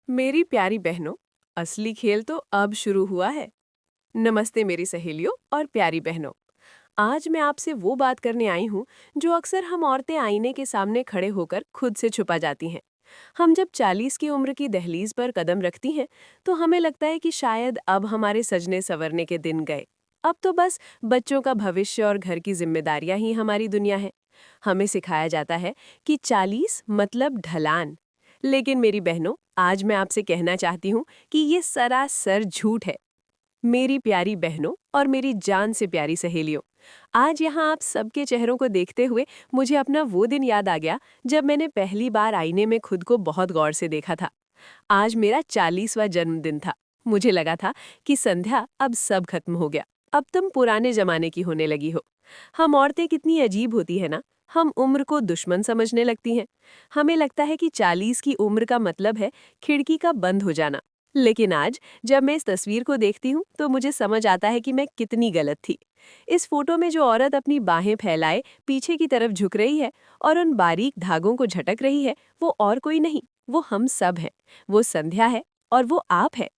मेरी प्यारी बहनों, असली खेल तो अब शुरू हुआ है। नमस्ते मेरी सहेलियों और प्यारी बहनों। आज मैं आपसे वो बात करने आई हूँ जो अक्सर हम औरतें आईने के सामने खड़े होकर खुद से छुपा जाती हैं। हम जब 40 की उम्र की दहलीज पर कदम रखती हैं तो हमें लगता है कि शायद अब हमारे सजने संवरने के दिन गए। अब तो बस बच्चों का भविष्य और घर की जिम्मेदारियां ही हमारी दुनिया है। हमें सिखाया जाता है कि 40 मतलब ढलान। लेकिन मेरी बहनों, आज मैं आपसे कहना चाहती हूँ कि ये सरासर झूठ है। मेरी प्यारी बहनों और मेरी जान से प्यारी सहेलियों, आज यहाँ आप सबके चेहरों को देखते हुए मुझे अपना वो दिन याद आ गया जब मैंने पहली बार आईने में खुद को बहुत गौर से देखा था। आज मेरा 40वां जन्मदिन था। मुझे लगा था कि संध्या, अब सब खत्म हो गया। अब तुम पुराने जमाने की होने लगी हो। हम औरतें कितनी अजीब होती है ना। हम उम्र को दुश्मन समझने लगती हैं। हमें लगता है कि 40 की उम्र का मतलब है खिड़की का बंद हो जाना। लेकिन आज जब मैं इस तस्वीर को देखती हूँ तो मुझे समझ आता है कि मैं कितनी गलत थी। इस फोटो में जो औरत अपनी बाहें फैलाए पीछे की तरफ झुक रही है और उन बारीक धागों को झटक रही है, वो और कोई नहीं, वो हम सब हैं। वो संध्या है और वो आप है।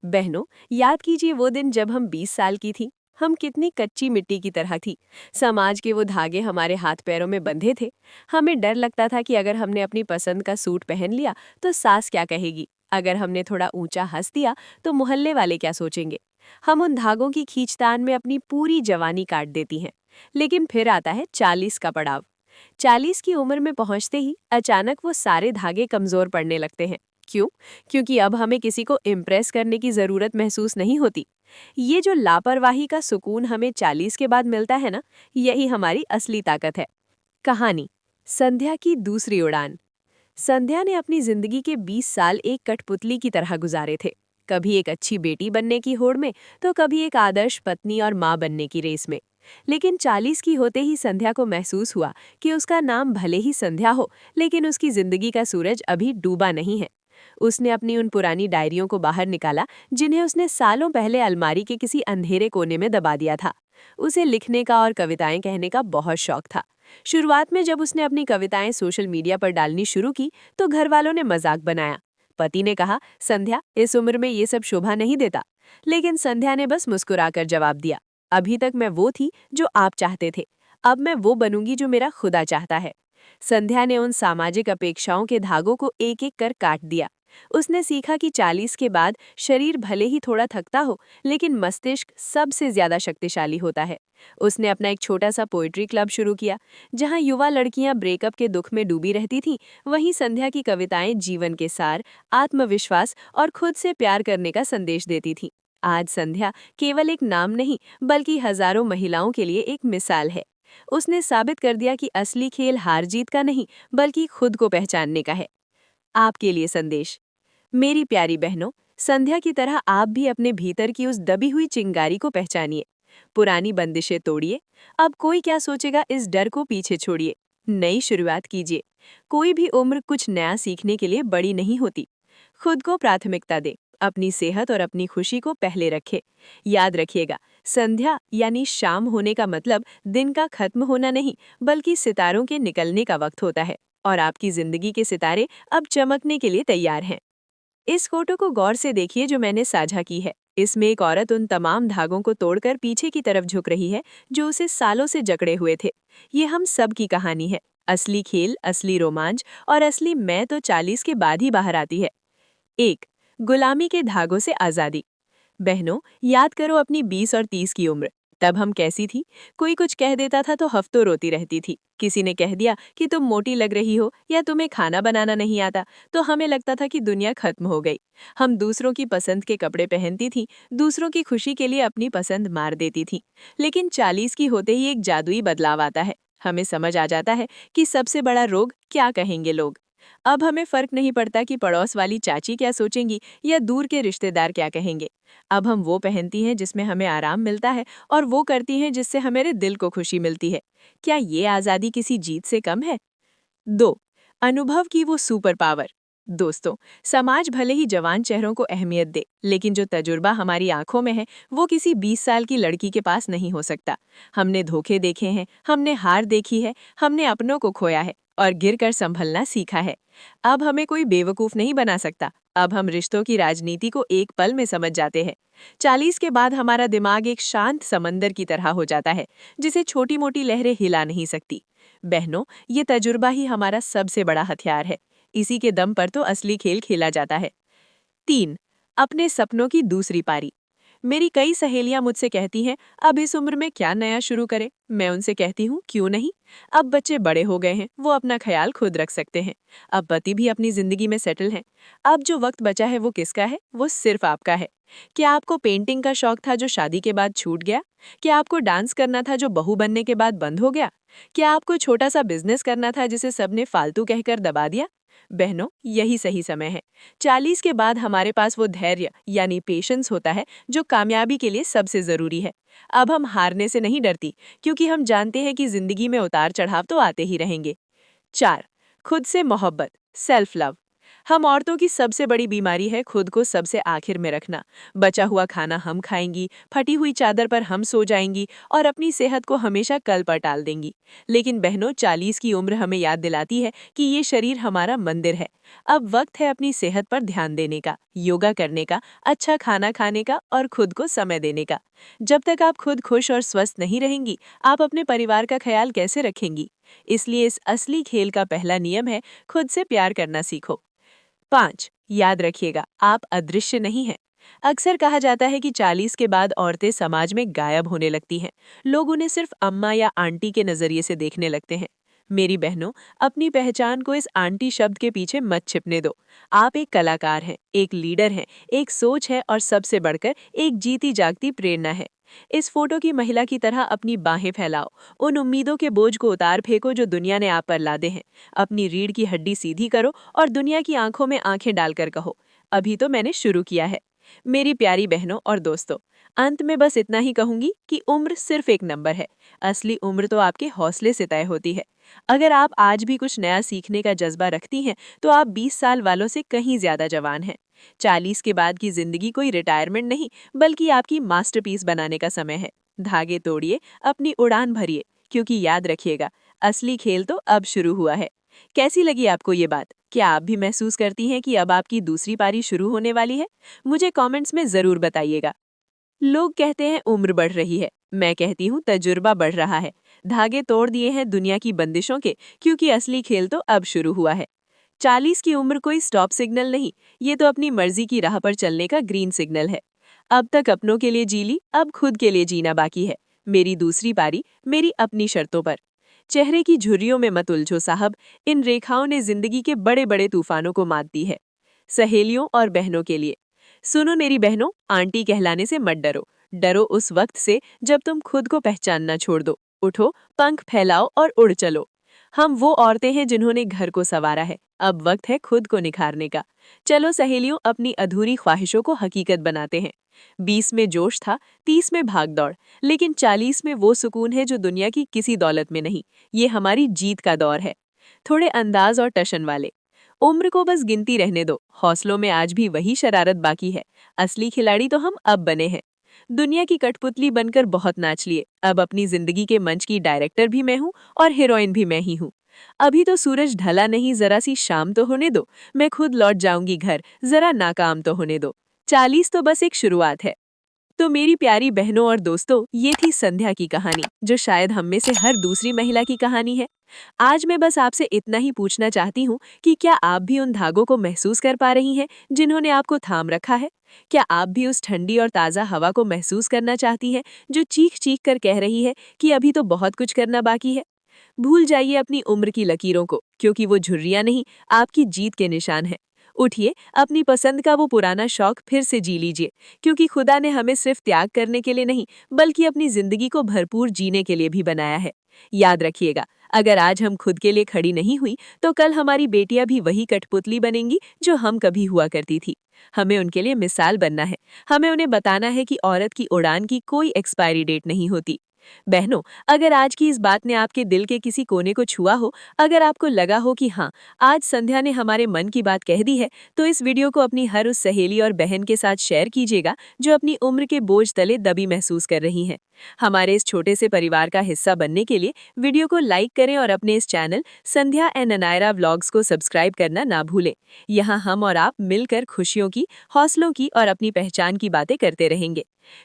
बहनों, याद कीजिए वो दिन जब हम 20 साल की थी। हम कितनी कच्ची मिट्टी की तरह थी। समाज के वो धागे हमारे हाथ पैरों में बंधे थे। हमें डर लगता था कि अगर हमने अपनी पसंद का सूट पहन लिया तो सास क्या कहेगी। अगर हमने थोड़ा ऊंचा हंस दिया तो मोहल्ले वाले क्या सोचेंगे। हम उन धागों की खींचतान में अपनी पूरी जवानी काट देती हैं। लेकिन फिर आता है 40 का पड़ाव। 40 की उम्र में पहुंचते ही अचानक वो सारे धागे कमजोर पड़ने लगते हैं। क्यों? क्योंकि अब हमें किसी को इम्प्रेस करने की जरूरत महसूस नहीं होती। ये जो लापरवाही का सुकून हमें 40 के बाद मिलता है ना, यही हमारी असली ताकत है। कहानी, संध्या की दूसरी उड़ान। संध्या ने अपनी जिंदगी के 20 साल एक कठपुतली की तरह गुजारे थे। कभी एक अच्छी बेटी बनने की होड़ में तो कभी एक आदर्श पत्नी और माँ बनने की रेस में। लेकिन 40 की होते ही संध्या को महसूस हुआ कि उसका नाम भले ही संध्या हो, लेकिन उसकी जिंदगी का सूरज अभी डूबा नहीं है। उसने अपनी उन पुरानी डायरियों को बाहर निकाला जिन्हें उसने सालों पहले अलमारी के किसी अंधेरे कोने में दबा दिया था। उसे लिखने का और कविताएं कहने का बहुत शौक था। शुरुआत में जब उसने अपनी कविताएं सोशल मीडिया पर डालनी शुरू की तो घर वालों ने मजाक बनाया। पति ने कहा, संध्या, इस उम्र में ये सब शोभा नहीं देता। लेकिन संध्या ने बस मुस्कुराकर जवाब दिया, अभी तक मैं वो थी जो आप चाहते थे। अब मैं वो बनूंगी जो मेरा खुदा चाहता है। संध्या ने उन सामाजिक अपेक्षाओं के धागों को एक एक कर काट दिया। उसने सीखा कि 40 के बाद शरीर भले ही थोड़ा थकता हो, लेकिन मस्तिष्क सबसे ज्यादा शक्तिशाली होता है। उसने अपना एक छोटा सा पोएट्री क्लब शुरू किया। जहां युवा लड़कियां ब्रेकअप के दुख में डूबी रहती थीं, वहीं संध्या की कविताएं जीवन के सार, आत्मविश्वास और खुद से प्यार करने का संदेश देती थीं। आज संध्या केवल एक नाम नहीं, बल्कि हजारों महिलाओं के लिए एक मिसाल है। उसने साबित कर दिया कि असली खेल हार जीत का नहीं, बल्कि खुद को पहचानने का है। आपके लिए संदेश, मेरी प्यारी बहनों, संध्या की तरह आप भी अपने भीतर की उस दबी हुई चिंगारी को पहचानिए। पुरानी बंदिशें तोड़िए। अब कोई क्या सोचेगा इस डर को पीछे छोड़िए। नई शुरुआत कीजिए। कोई भी उम्र कुछ नया सीखने के लिए बड़ी नहीं होती। खुद को प्राथमिकता दे। अपनी सेहत और अपनी खुशी को पहले रखे। याद रखिएगा, संध्या यानी शाम होने का मतलब दिन का खत्म होना नहीं, बल्कि सितारों के निकलने का वक्त होता है। और आपकी जिंदगी के सितारे अब चमकने के लिए तैयार हैं। इस फोटो को गौर से देखिए जो मैंने साझा की है। इसमें एक औरत उन तमाम धागों को तोड़कर पीछे की तरफ झुक रही है जो उसे सालों से जकड़े हुए थे। ये हम सब की कहानी है। असली खेल, असली रोमांच और असली मैं तो 40 के बाद ही बाहर आती है। 1, गुलामी के धागों से आजादी। बहनों, याद करो अपनी 20 और 30 की उम्र। तब हम कैसी थी? कोई कुछ कह देता था तो हफ्तों रोती रहती थी। किसी ने कह दिया कि तुम मोटी लग रही हो या तुम्हें खाना बनाना नहीं आता, तो हमें लगता था कि दुनिया खत्म हो गई। हम दूसरों की पसंद के कपड़े पहनती थी, दूसरों की खुशी के लिए अपनी पसंद मार देती थी। लेकिन 40 की होते ही एक जादुई बदलाव आता है। हमें समझ आ जाता है कि सबसे बड़ा रोग क्या कहेंगे लोग। अब हमें फर्क नहीं पड़ता कि पड़ोस वाली चाची क्या सोचेंगी या दूर के रिश्तेदार क्या कहेंगे। अब हम वो पहनती हैं जिसमें हमें आराम मिलता है और वो करती हैं जिससे हमारे दिल को खुशी मिलती है। क्या ये आज़ादी किसी जीत से कम है? 2, अनुभव की वो सुपर पावर। दोस्तों, समाज भले ही जवान चेहरों को अहमियत दे, लेकिन जो तजुर्बा हमारी आंखों में है वो किसी 20 साल की लड़की के पास नहीं हो सकता। हमने धोखे देखे हैं, हमने हार देखी है, हमने अपनों को खोया है और गिरकर संभलना सीखा है। अब हमें कोई बेवकूफ नहीं बना सकता। अब हम रिश्तों की राजनीति को एक पल में समझ जाते हैं। 40 के बाद हमारा दिमाग एक शांत समंदर की तरह हो जाता है, जिसे छोटी मोटी लहरें हिला नहीं सकती। बहनों, ये तजुर्बा ही हमारा सबसे बड़ा हथियार है। इसी के दम पर तो असली खेल खेला जाता है। 3. अपने सपनों की दूसरी पारी। मेरी कई सहेलियां मुझसे कहती हैं, अब इस उम्र में क्या नया शुरू करें। मैं उनसे कहती हूँ, क्यों नहीं। अब बच्चे बड़े हो गए हैं, वो अपना ख्याल खुद रख सकते हैं। अब पति भी अपनी जिंदगी में सेटल हैं। अब जो वक्त बचा है वो किसका है? वो सिर्फ आपका है। क्या आपको पेंटिंग का शौक था जो शादी के बाद छूट गया? क्या आपको डांस करना था जो बहू बनने के बाद बंद हो गया? क्या आपको छोटा सा बिजनेस करना था जिसे सबने फालतू कहकर दबा दिया? बहनों, यही सही समय है। 40 के बाद हमारे पास वो धैर्य यानी पेशेंस होता है जो कामयाबी के लिए सबसे जरूरी है। अब हम हारने से नहीं डरती, क्योंकि हम जानते हैं कि जिंदगी में उतार चढ़ाव तो आते ही रहेंगे। 4. खुद से मोहब्बत, सेल्फ लव। हम औरतों की सबसे बड़ी बीमारी है खुद को सबसे आखिर में रखना। बचा हुआ खाना हम खाएंगी, फटी हुई चादर पर हम सो जाएंगी और अपनी सेहत को हमेशा कल पर टाल देंगी। लेकिन बहनों, 40 की उम्र हमें याद दिलाती है कि ये शरीर हमारा मंदिर है। अब वक्त है अपनी सेहत पर ध्यान देने का, योगा करने का, अच्छा खाना खाने का और खुद को समय देने का। जब तक आप खुद खुश और स्वस्थ नहीं रहेंगी, आप अपने परिवार का ख्याल कैसे रखेंगी? इसलिए इस असली खेल का पहला नियम है, खुद से प्यार करना सीखो। 5. याद रखिएगा, आप अदृश्य नहीं हैं। अक्सर कहा जाता है कि 40 के बाद औरतें समाज में गायब होने लगती हैं। लोग उन्हें सिर्फ अम्मा या आंटी के नजरिए से देखने लगते हैं। मेरी बहनों, अपनी पहचान को इस आंटी शब्द के पीछे मत छिपने दो। आप एक कलाकार हैं, एक लीडर हैं, एक सोच है और सबसे बढ़कर एक जीती जागती प्रेरणा है। इस फोटो की महिला की तरह अपनी बाहें फैलाओ। उन उम्मीदों के बोझ को उतार फेंको जो दुनिया ने आप पर लादे हैं। अपनी रीढ़ की हड्डी सीधी करो और दुनिया की आंखों में आंखें डालकर कहो, अभी तो मैंने शुरू किया है। मेरी प्यारी बहनों और दोस्तों, अंत में बस इतना ही कहूंगी कि उम्र सिर्फ एक नंबर है। असली उम्र तो आपके हौसले से तय होती है। अगर आप आज भी कुछ नया सीखने का जज्बा रखती हैं, तो आप 20 साल वालों से कहीं ज्यादा जवान हैं। 40 के बाद की जिंदगी कोई रिटायरमेंट नहीं, बल्कि आपकी मास्टरपीस बनाने का समय है। धागे तोड़िए, अपनी उड़ान भरिए, क्योंकि याद रखिएगा, असली खेल तो अब शुरू हुआ है। कैसी लगी आपको ये बात? क्या आप भी महसूस करती हैं कि अब आपकी दूसरी पारी शुरू होने वाली है? मुझे कमेंट्स में जरूर बताइएगा। लोग कहते हैं उम्र बढ़ रही है, मैं कहती हूँ तजुर्बा बढ़ रहा है। धागे तोड़ दिए हैं दुनिया की बंदिशों के, क्योंकि असली खेल तो अब शुरू हुआ है। 40 की उम्र कोई स्टॉप सिग्नल नहीं, ये तो अपनी मर्जी की राह पर चलने का ग्रीन सिग्नल है। अब तक अपनों के लिए जी ली, अब खुद के लिए जीना बाकी है। मेरी दूसरी पारी, मेरी अपनी शर्तों पर। चेहरे की झुर्रियों में मत उलझो साहब, इन रेखाओं ने जिंदगी के बड़े बड़े तूफानों को मात दी है। सहेलियों और बहनों के लिए, सुनो मेरी बहनों, आंटी कहलाने से मत डरो। डरो उस वक्त से जब तुम खुद को पहचानना छोड़ दो। उठो, पंख फैलाओ और उड़ चलो। हम वो औरतें हैं जिन्होंने घर को संवारा है, अब वक्त है खुद को निखारने का। चलो सहेलियों, अपनी अधूरी ख्वाहिशों को हकीकत बनाते हैं। 20 में जोश था, 30 में भाग दौड़, लेकिन 40 में वो सुकून है जो दुनिया की किसी दौलत में नहीं। ये हमारी जीत का दौर है। थोड़े अंदाज और टशन वाले, उम्र को बस गिनती रहने दो, हौसलों में आज भी वही शरारत बाकी है। असली खिलाड़ी तो हम अब बने हैं। दुनिया की कठपुतली बनकर बहुत नाच लिए, अब अपनी जिंदगी के मंच की डायरेक्टर भी मैं हूँ और हीरोइन भी मैं ही हूँ। अभी तो सूरज ढला नहीं, जरा सी शाम तो होने दो, मैं खुद लौट जाऊंगी घर, जरा नाकाम तो होने दो। 40 तो बस एक शुरुआत है। तो मेरी प्यारी बहनों और दोस्तों, ये थी संध्या की कहानी, जो शायद हम में से हर दूसरी महिला की कहानी है। आज मैं बस आपसे इतना ही पूछना चाहती हूँ कि क्या आप भी उन धागों को महसूस कर पा रही हैं जिन्होंने आपको थाम रखा है? क्या आप भी उस ठंडी और ताज़ा हवा को महसूस करना चाहती हैं जो चीख चीख कर कह रही है कि अभी तो बहुत कुछ करना बाकी है? भूल जाइए अपनी उम्र की लकीरों को, क्योंकि वो झुर्रियां नहीं, आपकी जीत के निशान है। उठिए, अपनी पसंद का वो पुराना शौक फिर से जी लीजिए, क्योंकि खुदा ने हमें सिर्फ त्याग करने के लिए नहीं, बल्कि अपनी जिंदगी को भरपूर जीने के लिए भी बनाया है। याद रखिएगा, अगर आज हम खुद के लिए खड़ी नहीं हुई, तो कल हमारी बेटियां भी वही कठपुतली बनेंगी जो हम कभी हुआ करती थी। हमें उनके लिए मिसाल बनना है। हमें उन्हें बताना है कि औरत की उड़ान की कोई एक्सपायरी डेट नहीं होती। बहनों, अगर आज की इस बात ने आपके दिल के किसी कोने को छुआ हो, अगर आपको लगा हो कि हाँ, आज संध्या ने हमारे मन की बात कह दी है, तो इस वीडियो को अपनी हर उस सहेली और बहन के साथ शेयर कीजिएगा जो अपनी उम्र के बोझ तले दबी महसूस कर रही हैं। हमारे इस छोटे से परिवार का हिस्सा बनने के लिए वीडियो को लाइक करें और अपने इस channel Sandhya and Anaira vlogs को सब्सक्राइब करना ना भूलें। यहाँ हम और आप मिलकर खुशियों की, हौसलों की और अपनी पहचान की बातें करते रहेंगे।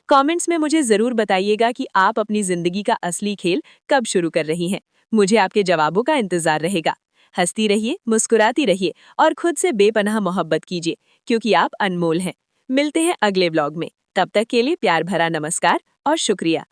कमेंट्स में मुझे जरूर बताइएगा कि आप अपनी जिंदगी का असली खेल कब शुरू कर रही हैं। मुझे आपके जवाबों का इंतजार रहेगा। हंसती रहिए, मुस्कुराती रहिए और खुद से बेपनाह मोहब्बत कीजिए, क्योंकि आप अनमोल हैं। मिलते हैं अगले व्लॉग में। तब तक के लिए प्यार भरा नमस्कार और शुक्रिया।